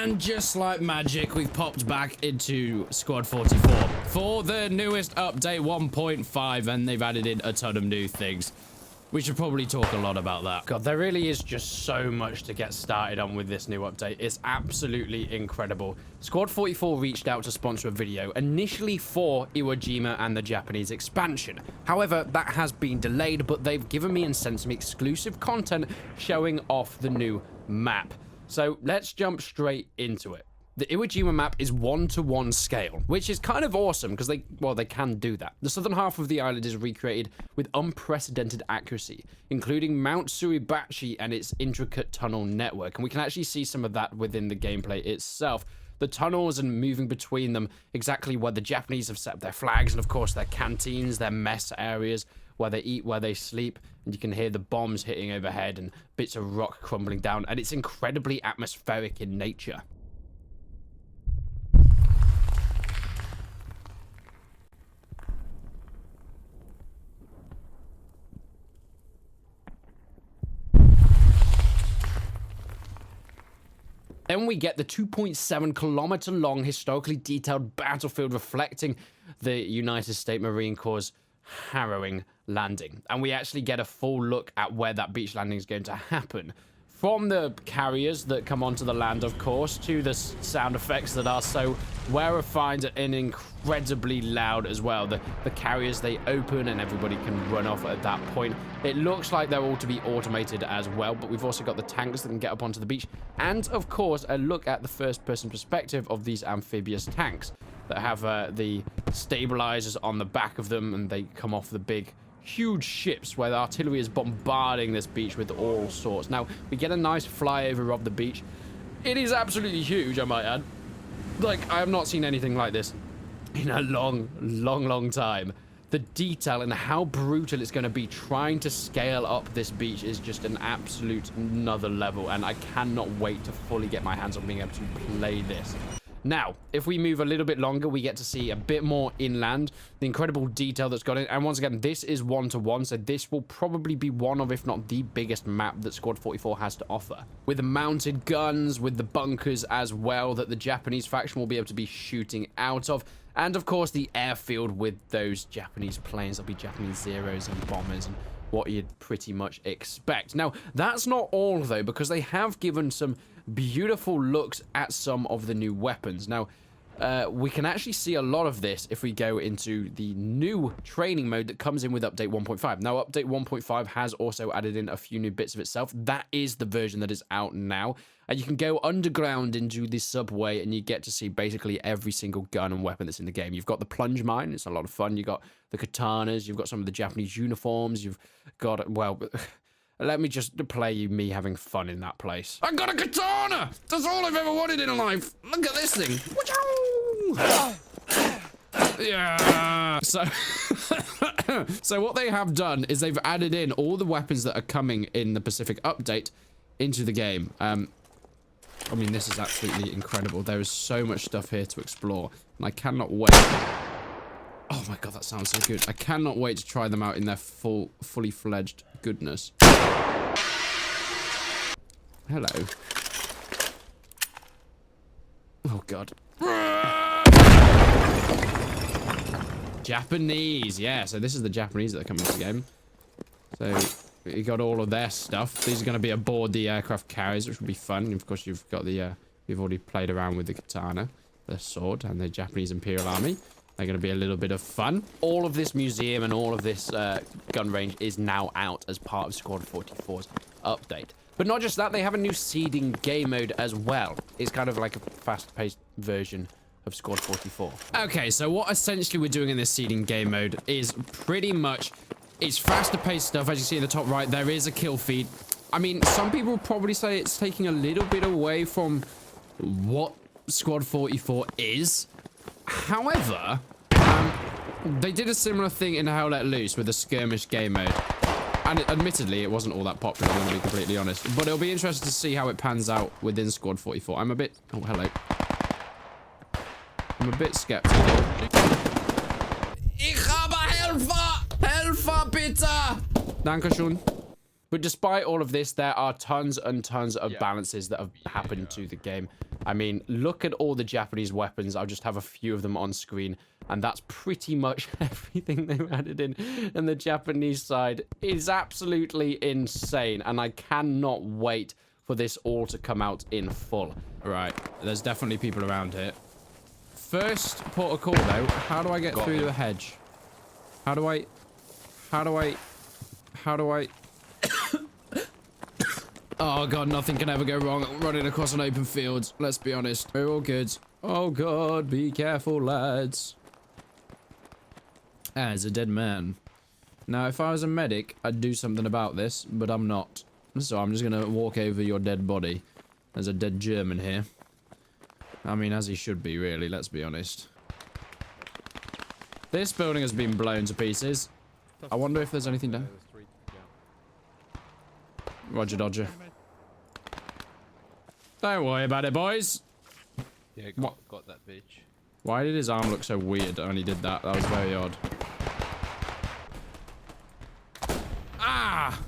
And just like magic, we've popped back into Squad 44 for the newest update 1.5, and they've added in a ton of new things. We should probably talk a lot about that. God, there really is just so much to get started on with this new update. It's absolutely incredible. Squad 44 reached out to sponsor a video, initially for Iwo Jima and the Japanese expansion. However, that has been delayed, but they've given me and sent some exclusive content showing off the new map. So let's jump straight into it. The Iwo Jima map is 1:1 scale, which is kind of awesome because they can do that. The southern half of the island is recreated with unprecedented accuracy, including Mount Suribachi and its intricate tunnel network. And we can actually see some of that within the gameplay itself. The tunnels and moving between them, exactly where the Japanese have set up their flags, and of course their canteens, their mess areas, where they eat, where they sleep, and you can hear the bombs hitting overhead and bits of rock crumbling down, and it's incredibly atmospheric in nature. Then we get the 2.7-kilometer long historically detailed battlefield reflecting the United States Marine Corps' harrowing landing. And we actually get a full look at where that beach landing is going to happen. From the carriers that come onto the land, of course, to the sound effects that are so well refined and incredibly loud as well. The carriers, they open and everybody can run off at that point. It looks like they're all to be automated as well, but we've also got the tanks that can get up onto the beach. And, of course, a look at the first-person perspective of these amphibious tanks that have the stabilizers on the back of them, and they come off the big huge ships where the artillery is bombarding this beach with all sorts. Now, we get a nice flyover of the beach. It is absolutely huge, I might add. Like, I have not seen anything like this in a long time. The detail and how brutal it's going to be trying to scale up this beach is just an absolute another level, and I cannot wait to fully get my hands on being able to play this. Now, if we move a little bit longer, we get to see a bit more inland, the incredible detail that's got in. And once again, this is 1:1, so this will probably be one of, if not the biggest map that Squad 44 has to offer. With the mounted guns, with the bunkers as well, that the Japanese faction will be able to be shooting out of. And of course, the airfield with those Japanese planes. There'll be Japanese Zeros and bombers and what you'd pretty much expect. Now, that's not all, though, because they have given some beautiful looks at some of the new weapons. Now, we can actually see a lot of this if we go into the new training mode that comes in with update 1.5. Now, update 1.5 has also added in a few new bits of itself. That is the version that is out now. And you can go underground into the subway and you get to see basically every single gun and weapon that's in the game. You've got the plunge mine. It's a lot of fun. You've got the katanas. You've got some of the Japanese uniforms. You've got, well, let me just play you me having fun in that place. I got a katana! That's all I've ever wanted in life. Look at this thing. Yeah. So what they have done is they've added in all the weapons that are coming in the Pacific update into the game. I mean, this is absolutely incredible. There is so much stuff here to explore, and I cannot wait. Oh my god, that sounds so good. I cannot wait to try them out in their fully fledged goodness. Hello. Oh god. Japanese, yeah. So this is the Japanese that are coming to the game. So you got all of their stuff. These are going to be aboard the aircraft carriers, which will be fun. And of course, you've got the we've already played around with the katana, the sword, and the Japanese Imperial Army. They're going to be a little bit of fun. All of this museum and all of this gun range is now out as part of Squad 44's update. But not just that, they have a new seeding game mode as well. It's kind of like a fast-paced version of Squad 44. Okay, so what essentially we're doing in this seeding game mode is pretty much, it's faster-paced stuff. As you see in the top right, there is a kill feed. I mean, some people will probably say it's taking a little bit away from what Squad 44 is. However, they did a similar thing in Hell Let Loose with the skirmish game mode. And admittedly, it wasn't all that popular, I'm going to be completely honest. But it'll be interesting to see how it pans out within Squad 44. I'm a bit... Oh, hello. I'm a bit skeptical. Ich habe Helfer! Helfer, bitte! Dankeschön. But despite all of this, there are tons and tons of balances that have happened to the game. I mean, look at all the Japanese weapons. I'll just have a few of them on screen. And that's pretty much everything they've added in. And the Japanese side is absolutely insane. And I cannot wait for this all to come out in full. Right, there's definitely people around here. First port of call, though. How do I get through the hedge? How do I... Oh god, nothing can ever go wrong running across an open field. Let's be honest. We're all good. Oh god, be careful, lads. As a dead man. Now, if I was a medic, I'd do something about this, but I'm not. So I'm just gonna walk over your dead body. There's a dead German here. I mean, as he should be, really, let's be honest. This building has been blown to pieces. I wonder if there's anything down. Roger Dodger. Don't worry about it, boys. Yeah, got that bitch. Why did his arm look so weird when he did that? That was very odd. Ah!